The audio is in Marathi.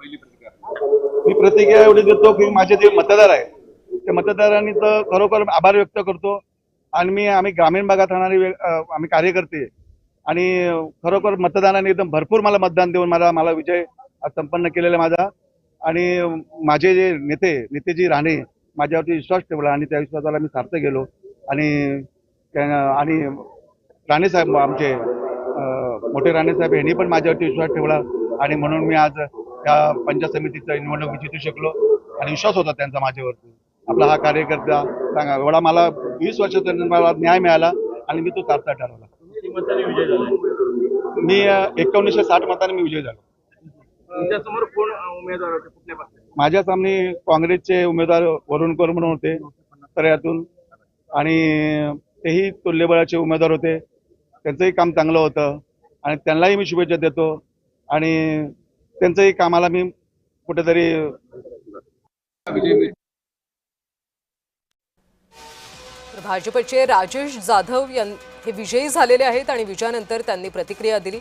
पहिली प्रतिक्रिया? मी प्रतिक्रिया एवढी देतो की माझे जे मतदार आहे त्या मतदारांनी तर खरोखर आभार व्यक्त करतो आणि आम्ही ग्रामीण भागात राहणारे आम्ही कार्यकर्ते आणि खरोखर मतदारांनी एकदम भरपूर मला मतदान देऊन मला विजय संपन्न केलेला माझा आणि माझे जे नेतेजी राणे माझ्यावरती विश्वास ठेवला आणि त्या विश्वासाला मी सार्थ गेलो आणि आणि राणे साहेब आमचे मोठे राणे साहेब यांनी पण माझ्यावरती विश्वास ठेवला आणि म्हणून मी आज या पंचायत समितीचं निवडणूक जिंकू शकलो आणि विश्वास होता त्यांचा माझ्यावरती. आपला हा कार्यकर्ता सांगा एवढा मला 20 वर्षाचा मला न्याय मिळाला आणि मी तो सार्थ ठरवला. मी 1960 मतांनी मी विजय झालो. तुमच्यासमोर कोण उमेदवार होते कुठल्या पक्षाचे? माझ्या सामने काँग्रेसचे उमेदवार वरुणकर म्हणून होते तर यातून आणि तेही तुल्यबळाचे उमेदवार होते. त्यांचंही काम चांगलं होतं आणि त्यांनाही मी शुभेच्छा देतो आणि त्यांचंही कामाला मी कुठेतरी भाजपचे राजेश जाधव हे विजयी झालेले आहेत आणि विजयानंतर त्यांनी प्रतिक्रिया दिली.